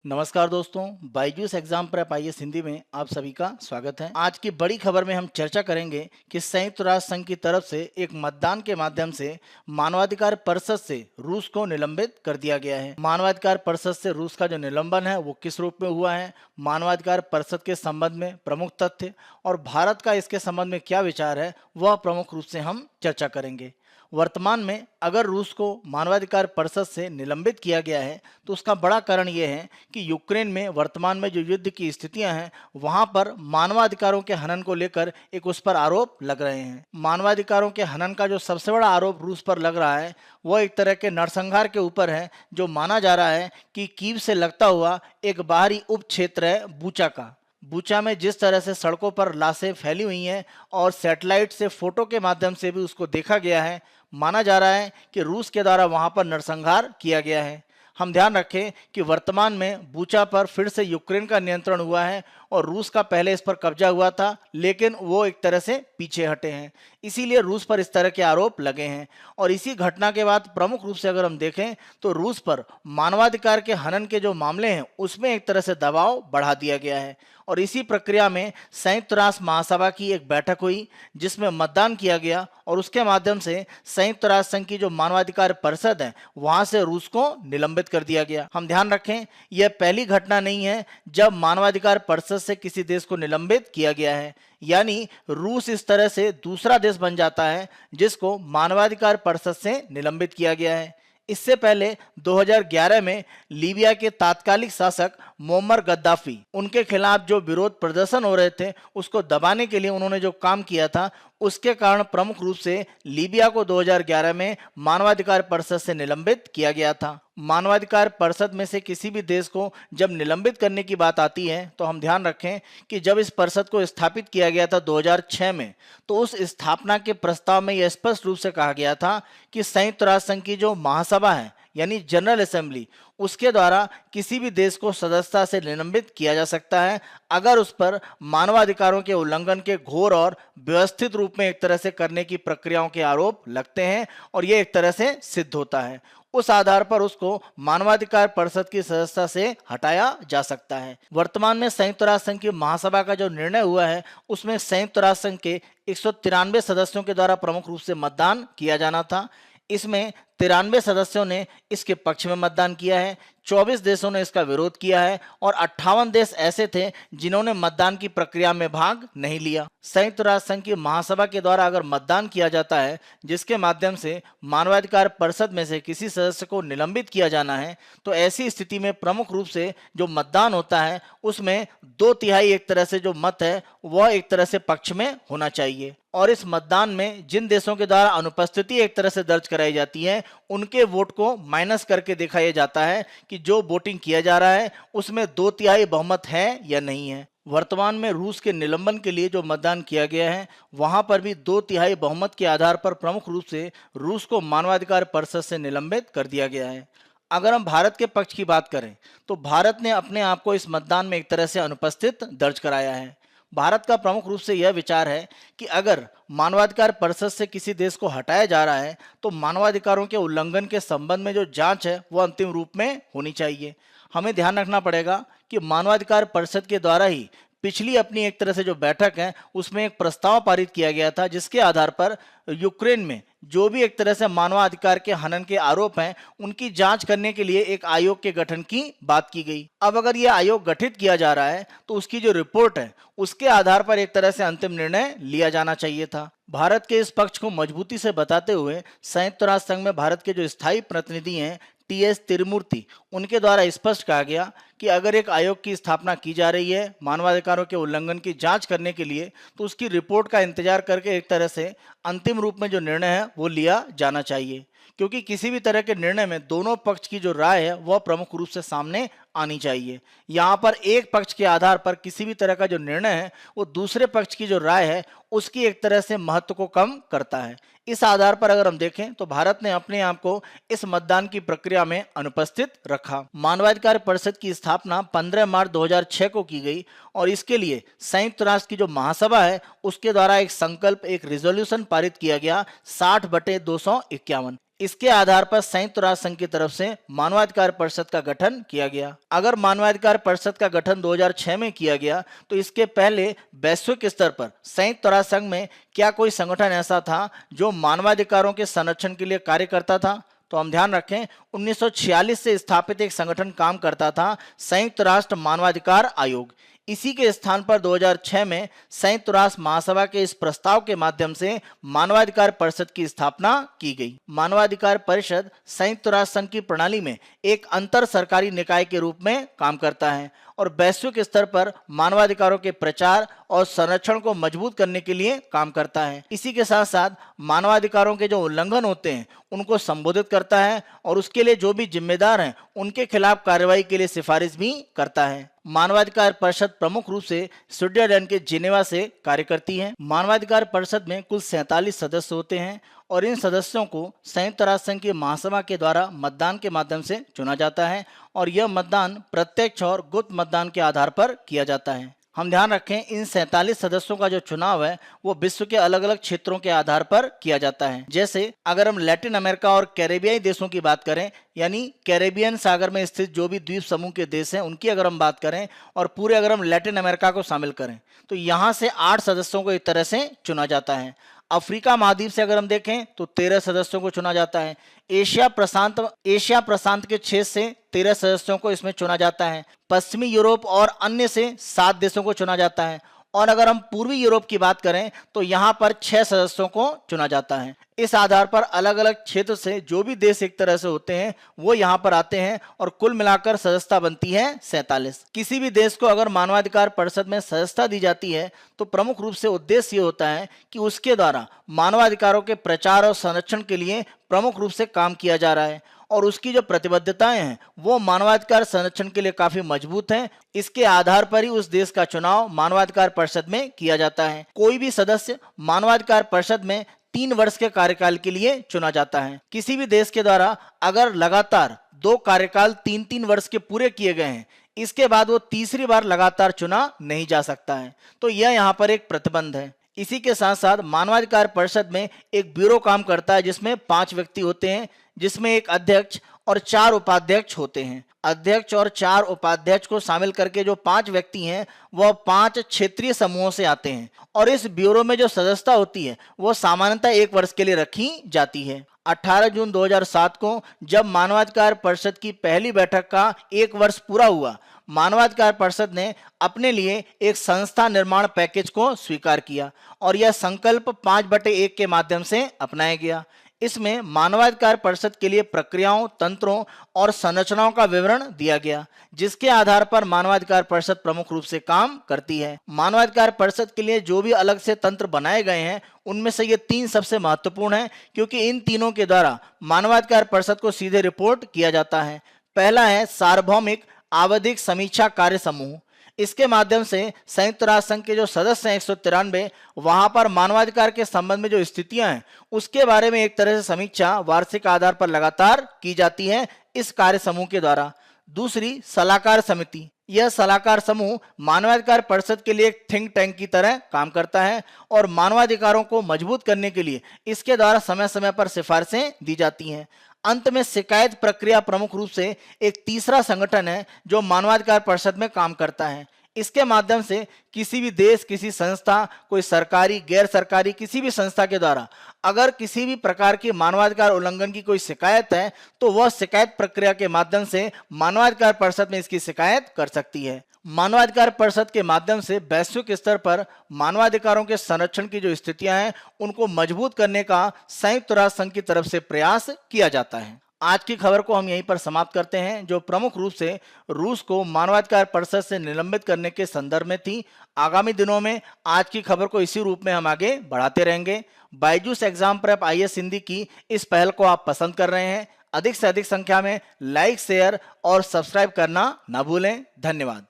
नमस्कार दोस्तों, Byju's exam prep IAS Hindi में आप सभी का स्वागत है। आज की बड़ी खबर में हम चर्चा करेंगे कि संयुक्त राष्ट्र संघ की तरफ से एक मतदान के माध्यम से मानवाधिकार परिषद से रूस को निलंबित कर दिया गया है। मानवाधिकार परिषद से रूस का जो निलंबन है वो किस रूप में हुआ है, मानवाधिकार परिषद के संबंध में प्रमुख तथ्य और भारत का इसके संबंध में क्या विचार है, वह प्रमुख रूप से हम चर्चा करेंगे। वर्तमान में अगर रूस को मानवाधिकार परिषद से निलंबित किया गया है तो उसका बड़ा कारण यह है कि यूक्रेन में वर्तमान में जो युद्ध की स्थितियां हैं वहां पर मानवाधिकारों के हनन को लेकर एक उस पर आरोप लग रहे हैं। मानवाधिकारों के हनन का जो सबसे बड़ा आरोप रूस पर लग रहा है वह एक तरह के नरसंहार के ऊपर है, जो माना जा रहा है कि कीव से लगता हुआ एक बाहरी उप क्षेत्र है बूचा का। बूचा में जिस तरह से सड़कों पर लाशें फैली हुई हैं और सैटेलाइट से फोटो के माध्यम से भी उसको देखा गया है, माना जा रहा है कि रूस के द्वारा वहां पर नरसंहार किया गया है। हम ध्यान रखें कि वर्तमान में बूचा पर फिर से यूक्रेन का नियंत्रण हुआ है और रूस का पहले इस पर कब्जा हुआ था, लेकिन वो एक तरह से पीछे हटे हैं, इसीलिए रूस पर इस तरह के आरोप लगे हैं। और इसी घटना के बाद प्रमुख रूप से अगर हम देखें तो रूस पर मानवाधिकार के हनन के जो मामले हैं उसमें एक तरह से दबाव बढ़ा दिया गया है। और इसी प्रक्रिया में संयुक्त राष्ट्र महासभा की एक बैठक हुई जिसमें मतदान किया गया और उसके माध्यम से संयुक्त राष्ट्र संघ की जो मानवाधिकार परिषद है वहां से रूस को निलंबित कर दिया गया। हम ध्यान रखें, यह पहली घटना नहीं है जब मानवाधिकार परिषद से किसी देश को निलंबित किया गया है, यानी रूस इस तरह से दूसरा देश बन जाता है जिसको मानवाधिकार परिषद से निलंबित किया गया है। इससे पहले 2011 में लीबिया के तात्कालिक शासक मोअम्मर गद्दाफी, उनके खिलाफ जो विरोध प्रदर्शन हो रहे थे उसको दबाने के लिए उन्होंने जो काम किया था उसके कारण प्रमुख रूप से लीबिया को 2011 में मानवाधिकार परिषद से निलंबित किया गया था। मानवाधिकार परिषद में से किसी भी देश को जब निलंबित करने की बात आती है तो हम ध्यान रखें कि जब इस परिषद को स्थापित किया गया था 2006 में, तो उस स्थापना के प्रस्ताव में यह स्पष्ट रूप से कहा गया था कि संयुक्त राष्ट्र संघ की जो महासभा है यानी जनरल असेंबली, उसके द्वारा किसी भी देश को सदस्यता से निलंबित किया जा सकता है अगर उस पर मानवाधिकारों के उल्लंघन के घोर और व्यवस्थित रूप में एक तरह से करने की प्रक्रियाओं के आरोप लगते हैं और ये एक तरह से सिद्ध होता है। उस आधार पर उसको मानवाधिकार परिषद की सदस्यता से हटाया जा सकता है। वर्तमान में संयुक्त राष्ट्र संघ की महासभा का जो निर्णय हुआ है उसमें संयुक्त राष्ट्र संघ के 193 सदस्यों के द्वारा प्रमुख रूप से मतदान किया जाना था। इसमें 93 सदस्यों ने इसके पक्ष में मतदान किया है, 24 देशों ने इसका विरोध किया है और 58 देश ऐसे थे जिन्होंने मतदान की प्रक्रिया में भाग नहीं लिया। संयुक्त राष्ट्र संघ की महासभा के द्वारा अगर मतदान किया जाता है जिसके माध्यम से मानवाधिकार परिषद में से किसी सदस्य को निलंबित किया जाना है, तो ऐसी स्थिति में प्रमुख रूप से जो मतदान होता है उसमें 2/3 एक तरह से जो मत है वह एक तरह से पक्ष में होना चाहिए। और इस मतदान में जिन देशों के द्वारा अनुपस्थिति एक तरह से दर्ज कराई जाती है उनके वोट को माइनस करके देखा यह जाता है कि जो वोटिंग किया जा रहा है उसमें 2/3 बहुमत है या नहीं है। वर्तमान में रूस के निलंबन के लिए जो मतदान किया गया है वहां पर भी 2/3 बहुमत के आधार पर प्रमुख रूप से रूस को मानवाधिकार परिषद से निलंबित कर दिया गया है। अगर हम भारत के पक्ष की बात करें तो भारत ने अपने आप को इस मतदान में एक तरह से अनुपस्थित दर्ज कराया है। भारत का प्रमुख रूप से यह विचार है कि अगर मानवाधिकार परिषद से किसी देश को हटाया जा रहा है तो मानवाधिकारों के उल्लंघन के संबंध में जो जांच है वो अंतिम रूप में होनी चाहिए। हमें ध्यान रखना पड़ेगा कि मानवाधिकार परिषद के द्वारा ही पिछली अपनी एक तरह से जो बैठक है उसमें एक प्रस्ताव पारित किया गया था जिसके आधार पर यूक्रेन में जो भी एक तरह से मानवाधिकार के हनन के आरोप हैं उनकी जांच करने के लिए एक आयोग के गठन की बात की गई। अब अगर यह आयोग गठित किया जा रहा है तो उसकी जो रिपोर्ट है उसके आधार पर एक तरह से अंतिम निर्णय लिया जाना चाहिए था। भारत के इस पक्ष को मजबूती से बताते हुए संयुक्त राष्ट्र संघ में भारत के जो स्थायी प्रतिनिधि हैं टीएस तिरुमूर्ति, उनके द्वारा स्पष्ट कहा गया कि अगर एक आयोग की स्थापना की जा रही है मानवाधिकारों के उल्लंघन की जांच करने के लिए तो उसकी रिपोर्ट का इंतजार करके एक तरह से अंतिम रूप में जो निर्णय है वो लिया जाना चाहिए, क्योंकि किसी भी तरह के निर्णय में दोनों पक्ष की जो राय है वह प्रमुख रूप से सामने आनी चाहिए। यहाँ पर एक पक्ष के आधार पर किसी भी तरह का जो निर्णय है वो दूसरे पक्ष की जो राय है उसकी एक तरह से महत्व को कम करता है। इस आधार पर अगर हम देखें तो भारत ने अपने आप को इस मतदान की प्रक्रिया में अनुपस्थित रखा। मानवाधिकार परिषद की स्थापना 15 मार्च 2006 को की गई और इसके लिए संयुक्त राष्ट्र की जो महासभा है उसके द्वारा एक संकल्प, एक रिजोल्यूशन पारित किया गया 60/251। इसके आधार पर संयुक्त राष्ट्र संघ की तरफ से मानवाधिकार परिषद का गठन किया गया। अगर मानवाधिकार परिषद का गठन 2006 में किया गया तो इसके पहले वैश्विक स्तर पर संयुक्त राष्ट्र संघ में क्या कोई संगठन ऐसा था जो मानवाधिकारों के संरक्षण के लिए कार्य करता था? तो हम ध्यान रखें, 1946 से स्थापित एक संगठन काम करता था, संयुक्त राष्ट्र मानवाधिकार आयोग। इसी के स्थान पर 2006 में संयुक्त राष्ट्र महासभा के इस प्रस्ताव के माध्यम से मानवाधिकार परिषद की स्थापना की गई। मानवाधिकार परिषद संयुक्त राष्ट्र संघ की प्रणाली में एक अंतर सरकारी निकाय के रूप में काम करता है और वैश्विक स्तर पर मानवाधिकारों के प्रचार और संरक्षण को मजबूत करने के लिए काम करता है। इसी के साथ साथ मानवाधिकारों के जो उल्लंघन होते हैं उनको संबोधित करता है और उसके लिए जो भी जिम्मेदार हैं उनके खिलाफ कार्रवाई के लिए सिफारिश भी करता है। मानवाधिकार परिषद प्रमुख रूप से स्विट्जरलैंड के जिनेवा से कार्य करती है। मानवाधिकार परिषद में कुल 47 सदस्य होते हैं और इन सदस्यों को संयुक्त राष्ट्र संघ की महासभा के द्वारा मतदान के माध्यम से चुना जाता है और यह मतदान प्रत्यक्ष और गुप्त मतदान के आधार पर किया जाता है। हम ध्यान रखें, इन 47 सदस्यों का जो चुनाव है वो विश्व के अलग अलग क्षेत्रों के आधार पर किया जाता है। जैसे अगर हम लैटिन अमेरिका और कैरेबियाई देशों की बात करें, यानी कैरेबियन सागर में स्थित जो भी द्वीप समूह के देश हैं उनकी अगर हम बात करें और पूरे अगर हम लैटिन अमेरिका को शामिल करें तो यहाँ से 8 सदस्यों को इस तरह से चुना जाता है। अफ्रीका महाद्वीप से अगर हम देखें तो 13 सदस्यों को चुना जाता है। एशिया प्रशांत के 6 से 13 सदस्यों को इसमें चुना जाता है। पश्चिमी यूरोप और अन्य से 7 देशों को चुना जाता है और अगर हम पूर्वी यूरोप की बात करें तो यहाँ पर 6 सदस्यों को चुना जाता है। इस आधार पर अलग अलग क्षेत्र से जो भी देश एक तरह से होते हैं वो यहाँ पर आते हैं और कुल मिलाकर सदस्यता बनती है 47। किसी भी देश को अगर मानवाधिकार परिषद में सदस्यता दी जाती है तो प्रमुख रूप से उद्देश्य ये होता है कि उसके द्वारा मानवाधिकारों के प्रचार और संरक्षण के लिए प्रमुख रूप से काम किया जा रहा है और उसकी जो प्रतिबद्धताएं हैं वो मानवाधिकार संरक्षण के लिए काफी मजबूत हैं। इसके आधार पर ही उस देश का चुनाव मानवाधिकार परिषद में किया जाता है। कोई भी सदस्य मानवाधिकार परिषद में 3 वर्ष के कार्यकाल के लिए चुना जाता है। किसी भी देश के द्वारा अगर लगातार 2 कार्यकाल 3-3 वर्ष के पूरे किए गए हैं, इसके बाद वो तीसरी बार लगातार चुना नहीं जा सकता है, तो यह यहाँ पर एक प्रतिबंध है। इसी के साथ साथ मानवाधिकार परिषद में एक ब्यूरो काम करता है जिसमें 5 व्यक्ति होते हैं, जिसमें एक अध्यक्ष और 4 उपाध्यक्ष होते हैं। अध्यक्ष और 4 उपाध्यक्ष को शामिल करके जो 5 व्यक्ति हैं वह 5 क्षेत्रीय समूहों से आते हैं और इस ब्यूरो में जो सदस्यता होती है वो सामान्यतः 1 वर्ष के लिए रखी जाती है। 18 जून 2007 को जब मानवाधिकार परिषद की पहली बैठक का 1 वर्ष पूरा हुआ, मानवाधिकार परिषद ने अपने लिए एक संस्था निर्माण पैकेज को स्वीकार किया और यह संकल्प 5/1 के माध्यम से अपनाया गया। इसमें मानवाधिकार परिषद के लिए प्रक्रियाओं, तंत्रों और संरचनाओं का विवरण दिया गया, जिसके आधार पर मानवाधिकार परिषद प्रमुख रूप से काम करती है। मानवाधिकार परिषद के लिए जो भी अलग से तंत्र बनाए गए हैं उनमें से ये 3 सबसे महत्वपूर्ण हैं, क्योंकि इन तीनों के द्वारा मानवाधिकार परिषद को सीधे रिपोर्ट किया जाता है। पहला है सार्वभौमिक आवधिक समीक्षा कार्य समूह। इसके माध्यम से संयुक्त राष्ट्र संघ के जो सदस्य हैं 193, वहां पर मानवाधिकार के संबंध में जो स्थितियां हैं उसके बारे में एक तरह से समीक्षा वार्षिक आधार पर लगातार की जाती है इस कार्य समूह के द्वारा। दूसरी सलाहकार समिति। यह सलाहकार समूह मानवाधिकार परिषद के लिए एक थिंक टैंक की तरह काम करता है और मानवाधिकारों को मजबूत करने के लिए इसके द्वारा समय समय पर सिफारिशें दी जाती हैं। अंत में शिकायत प्रक्रिया प्रमुख रूप से एक तीसरा संगठन है जो मानवाधिकार परिषद में काम करता है। इसके माध्यम से किसी भी देश, किसी संस्था, कोई सरकारी, गैर सरकारी किसी भी संस्था के द्वारा अगर किसी भी प्रकार की मानवाधिकार उल्लंघन की कोई शिकायत है तो वह शिकायत प्रक्रिया के माध्यम से मानवाधिकार परिषद में इसकी शिकायत कर सकती है। मानवाधिकार परिषद के माध्यम से वैश्विक स्तर पर मानवाधिकारों के संरक्षण की जो स्थितियां हैं उनको मजबूत करने का संयुक्त राष्ट्र संघ की तरफ से प्रयास किया जाता है। आज की खबर को हम यहीं पर समाप्त करते हैं, जो प्रमुख रूप से रूस को मानवाधिकार परिषद से निलंबित करने के संदर्भ में थी। आगामी दिनों में आज की खबर को इसी रूप में हम आगे बढ़ाते रहेंगे। Byju's exam prep IAS Hindi की इस पहल को आप पसंद कर रहे हैं, अधिक से अधिक संख्या में लाइक, शेयर और सब्सक्राइब करना ना भूलें। धन्यवाद।